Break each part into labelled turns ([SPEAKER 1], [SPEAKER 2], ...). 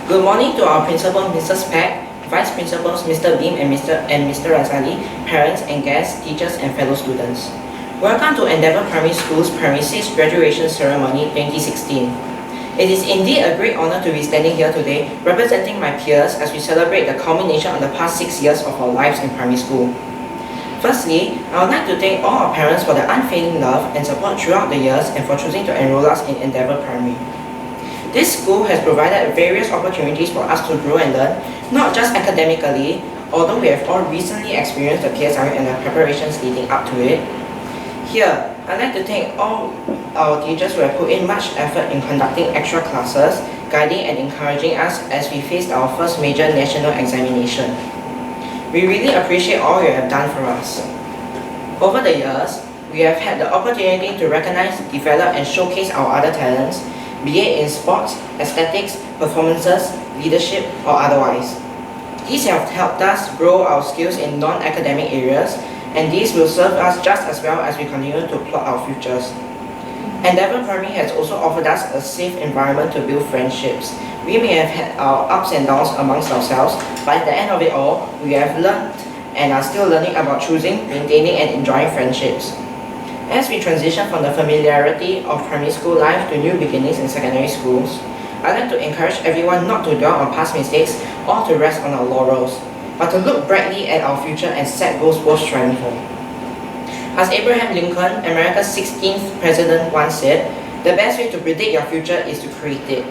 [SPEAKER 1] Good morning to our principal, Mrs. Peck, Vice Principals, Mr. Beam and Mr. Razali, parents and guests, teachers and fellow students. Welcome to Endeavour Primary School's Primary 6 Graduation Ceremony 2016. It is indeed a great honor to be standing here today, representing my peers as we celebrate the culmination of the past 6 years of our lives in primary school. Firstly, I would like to thank all our parents for their unfailing love and support throughout the years and for choosing to enroll us in Endeavour Primary. This school has provided various opportunities for us to grow and learn, not just academically, although we have all recently experienced the PSRE and the preparations leading up to it. Here, I'd like to thank all our teachers who have put in much effort in conducting extra classes, guiding and encouraging us as we faced our first major national examination. We really appreciate all you have done for us. Over the years, we have had the opportunity to recognize, develop and showcase our other talents, be it in sports, aesthetics, performances, leadership or otherwise. These have helped us grow our skills in non-academic areas, and these will serve us just as well as we continue to plot our futures. Endeavour Primary has also offered us a safe environment to build friendships. We may have had our ups and downs amongst ourselves, but at the end of it all, we have learned and are still learning about choosing, maintaining and enjoying friendships. As we transition from the familiarity of primary school life to new beginnings in secondary schools, I'd like to encourage everyone not to dwell on past mistakes or to rest on our laurels, but to look brightly at our future and set goals worth striving for. As Abraham Lincoln, America's 16th president, once said, the best way to predict your future is to create it.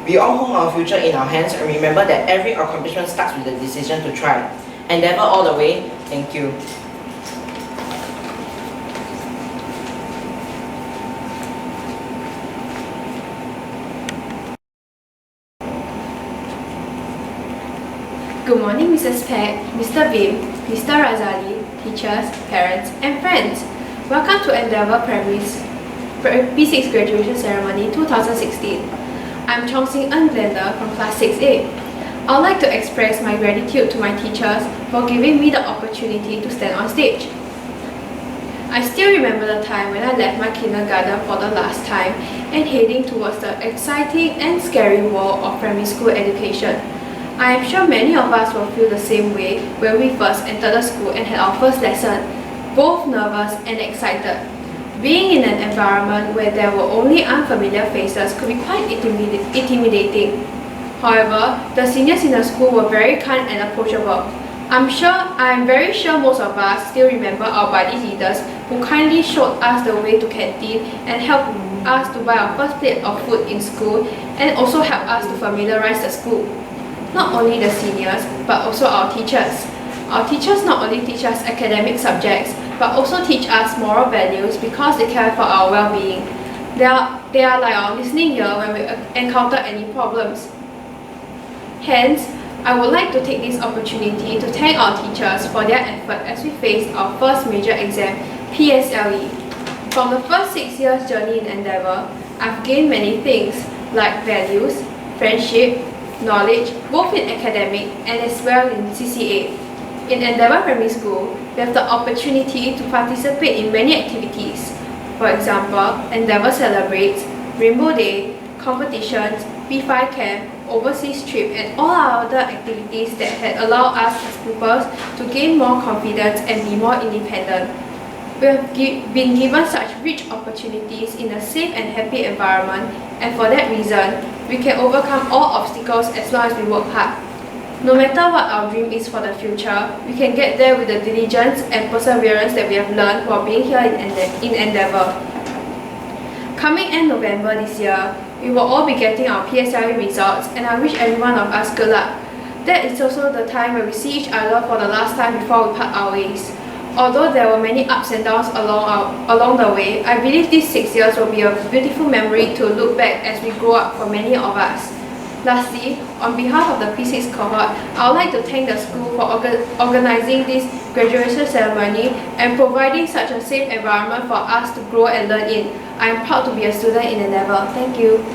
[SPEAKER 1] We all hold our future in our hands and remember that every accomplishment starts with the decision to try. Endeavour all the way. Thank you.
[SPEAKER 2] Good morning, Mrs. Peck, Mr. Beam, Mr. Razali, teachers, parents, and friends. Welcome to Endeavour Primary's P6 Graduation Ceremony 2016. I'm Chong Sing Eun Glenda from Class 6A. I'd like to express my gratitude to my teachers for giving me the opportunity to stand on stage. I still remember the time when I left my kindergarten for the last time and heading towards the exciting and scary world of primary school education. I am sure many of us will feel the same way when we first entered the school and had our first lesson, both nervous and excited. Being in an environment where there were only unfamiliar faces could be quite intimidating. However, the seniors in the school were very kind and approachable. I am very sure most of us still remember our buddy leaders who kindly showed us the way to canteen and helped us to buy our first plate of food in school and also helped us to familiarize the school. Not only the seniors, but also our teachers. Our teachers not only teach us academic subjects, but also teach us moral values because they care for our well-being. They are like our listening ear when we encounter any problems. Hence, I would like to take this opportunity to thank our teachers for their effort as we face our first major exam, PSLE. From the first 6 years journey in Endeavour, I've gained many things like values, friendship, knowledge, both in academic and as well in CCA. In Endeavour Primary School, we have the opportunity to participate in many activities. For example, Endeavour Celebrates, Rainbow Day, competitions, P5 camp, overseas trip and all our other activities that had allowed us as pupils to gain more confidence and be more independent. We have been given such rich opportunities in a safe and happy environment, and for that reason, we can overcome all obstacles as long as we work hard. No matter what our dream is for the future, we can get there with the diligence and perseverance that we have learned while being here in Endeavour. Coming end November this year, we will all be getting our PSLE results, and I wish every one of us good luck. That is also the time where we see each other for the last time before we part our ways. Although there were many ups and downs along the way, I believe these 6 years will be a beautiful memory to look back as we grow up for many of us. Lastly, on behalf of the P6 cohort, I would like to thank the school for organizing this graduation ceremony and providing such a safe environment for us to grow and learn in. I am proud to be a student in Endeavour. Thank you.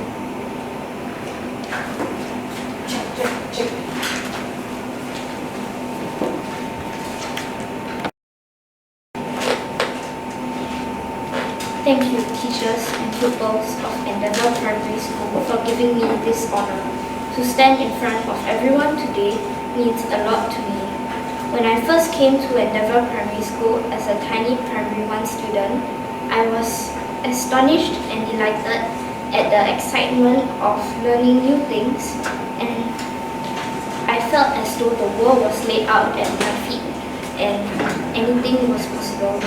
[SPEAKER 3] Thank you, teachers and pupils of Endeavour Primary School, for giving me this honor. To stand in front of everyone today means a lot to me. When I first came to Endeavour Primary School as a tiny Primary 1 student, I was astonished and delighted at the excitement of learning new things, and I felt as though the world was laid out at my feet and anything was possible.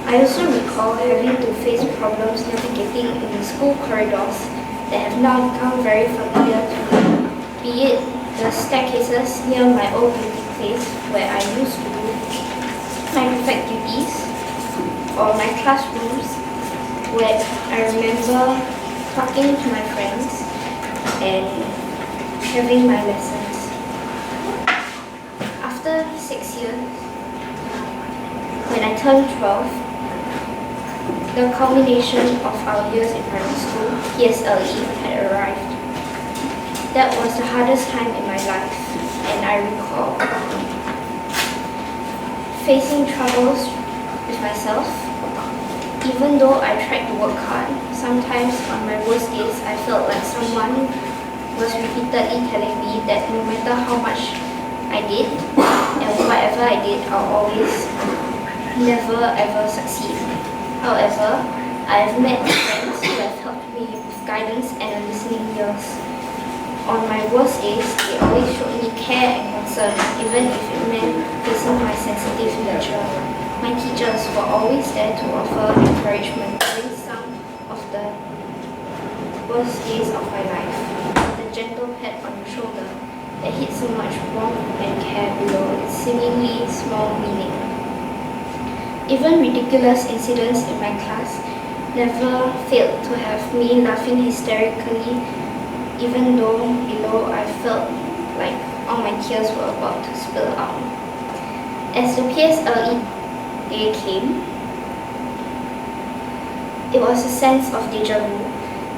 [SPEAKER 3] I also recall having to face problems navigating in the school corridors that have now become very familiar to me, be it the staircases near my old beauty place where I used to do my prefect duties, or my classrooms where I remember talking to my friends and having my lessons. After 6 years, when I turned 12, the culmination of our years in primary school, PSLE, had arrived. That was the hardest time in my life, and I recall facing troubles with myself. Even though I tried to work hard, sometimes on my worst days I felt like someone was repeatedly telling me that no matter how much I did and whatever I did, I'll always never ever succeed. However, I've met friends who have helped me with guidance and a listening ears. On my worst days, they always showed me care and concern, even if it meant facing my sensitive nature. My teachers were always there to offer encouragement during some of the worst days of my life. The gentle pat on the shoulder that hid so much warmth and care below its seemingly small meaning. Even ridiculous incidents in my class never failed to have me laughing hysterically, even though below I felt like all my tears were about to spill out. As the PSLE day came, it was a sense of deja vu,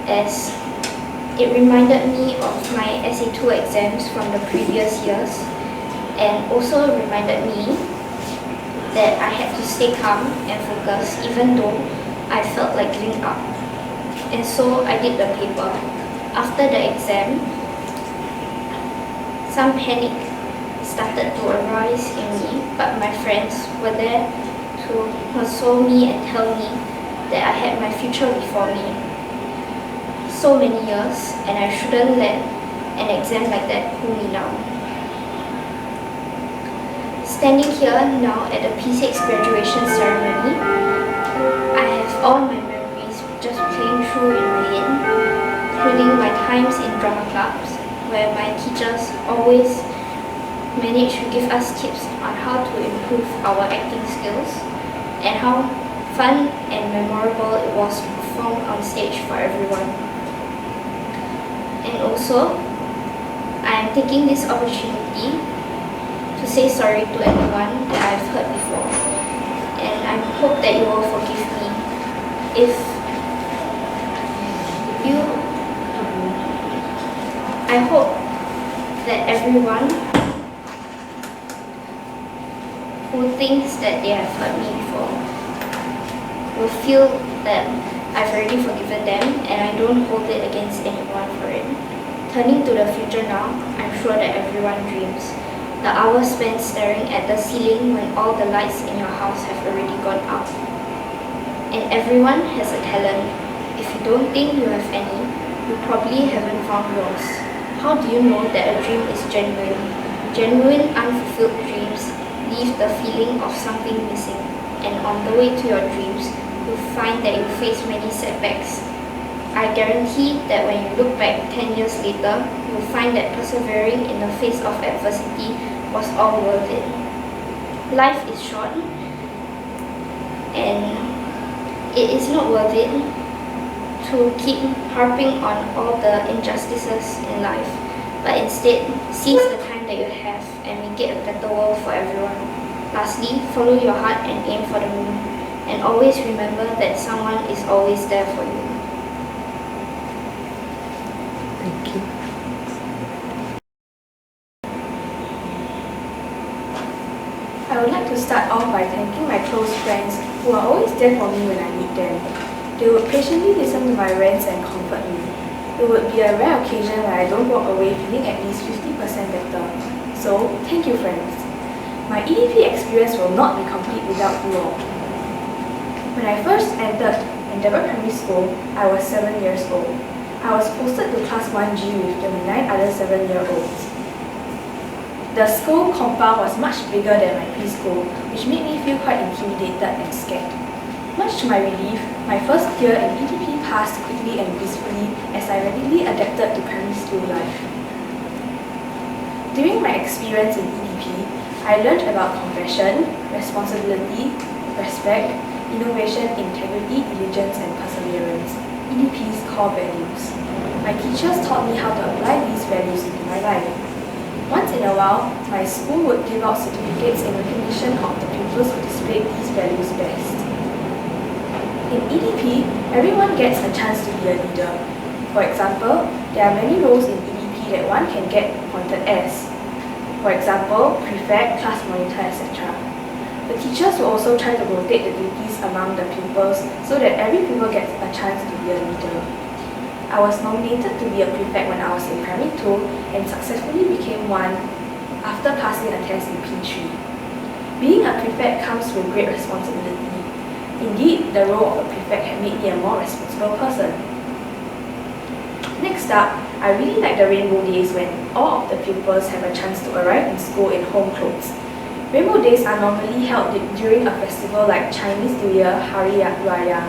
[SPEAKER 3] as it reminded me of my SA2 exams from the previous years, and also reminded me that I had to stay calm and focused even though I felt like giving up. And so I did the paper. After the exam, some panic started to arise in me, but my friends were there to console me and tell me that I had my future before me. So many years, and I shouldn't let an exam like that pull me down. Standing here now at the P6 graduation ceremony, I have all my memories just playing through in my head, including my times in drama clubs, where my teachers always managed to give us tips on how to improve our acting skills, and how fun and memorable it was to perform on stage for everyone. And also, I am taking this opportunity to say sorry to anyone that I've hurt before, and I hope that you will forgive me. I hope that everyone who thinks that they have hurt me before will feel that I've already forgiven them and I don't hold it against anyone for it. Turning to the future now, I'm sure that everyone dreams. The hours spent staring at the ceiling when all the lights in your house have already gone out. And everyone has a talent. If you don't think you have any, you probably haven't found yours. How do you know that a dream is genuine? Genuine, unfulfilled dreams leave the feeling of something missing. And on the way to your dreams, you'll find that you face many setbacks. I guarantee that when you look back 10 years later, you'll find that persevering in the face of adversity was all worth it. Life is short, and it is not worth it to keep harping on all the injustices in life, but instead seize the time that you have and make it a better world for everyone. Lastly, follow your heart and aim for the moon, and always remember that someone is always there for you.
[SPEAKER 1] Thank you.
[SPEAKER 2] I would like to start off by thanking my close friends who are always there for me when I need them. They would patiently listen to my rants and comfort me. They It would be a rare occasion where I don't walk away feeling at least 50% better. So, thank you friends. My EDP experience will not be complete without you all. When I first entered Endeavour Primary School, I was 7 years old. I was posted to Class 1G with 29 other 7-year-olds. The school compound was much bigger than my preschool, which made me feel quite intimidated and scared. Much to my relief, my first year in EDP passed quickly and peacefully as I rapidly adapted to primary school life. During my experience in EDP, I learned about compassion, responsibility, respect, innovation, integrity, diligence, and perseverance, EDP's core values. My teachers taught me how to apply these values into my life. Once in a while, my school would give out certificates in recognition of the pupils who displayed these values best. In EDP, everyone gets a chance to be a leader. For example, there are many roles in EDP that one can get appointed as. For example, prefect, class monitor, etc. The teachers will also try to rotate the duties among the pupils so that every pupil gets a chance to be a leader. I was nominated to be a prefect when I was in primary 2 and successfully became one after passing a test in P3. Being a prefect comes with great responsibility. Indeed, the role of a prefect had made me a more responsible person. Next up, I really like the rainbow days when all of the pupils have a chance to arrive in school in home clothes. Rainbow days are normally held during a festival like Chinese New Year, Hari Raya,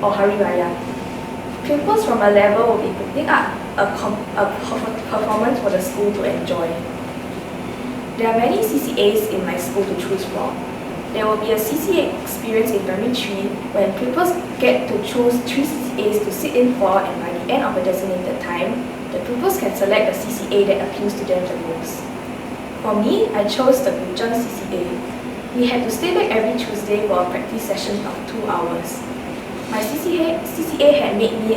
[SPEAKER 2] or Hari Raya. Pupils from a level will be putting up a performance for the school to enjoy. There are many CCAs in my school to choose from. There will be a CCA experience in primary 3 when pupils get to choose 3 CCAs to sit in for, and by the end of a designated time, the pupils can select the CCA that appeals to them the most. For me, I chose the Guzheng CCA. We had to stay back every Tuesday for a practice session of 2 hours. My CCA had made me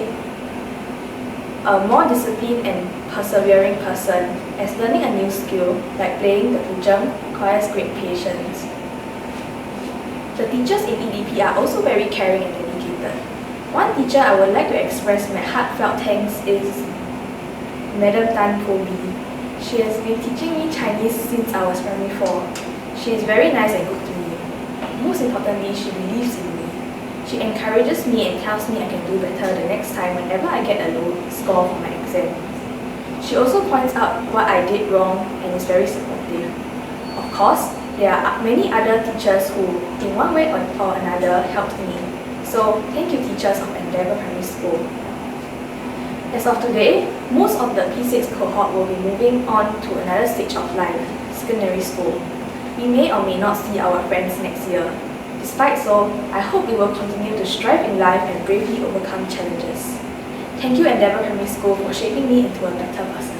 [SPEAKER 2] a more disciplined and persevering person, as learning a new skill, like playing the Guzheng, requires great patience. The teachers in EDP are also very caring and dedicated. One teacher I would like to express my heartfelt thanks is Madam Tan Po Bee. She has been teaching me Chinese since I was primary 4. She is very nice and good to me. Most importantly, she believes in me. She encourages me and tells me I can do better the next time whenever I get a low score for my exam. She also points out what I did wrong and is very supportive. Of course, there are many other teachers who, in one way or another, helped me. So, thank you teachers of Endeavour Primary School. As of today, most of the P6 cohort will be moving on to another stage of life, secondary school. We may or may not see our friends next year. Despite so, I hope we will continue to strive in life and bravely overcome challenges. Thank you Endeavour Primary School for shaping me into a better person.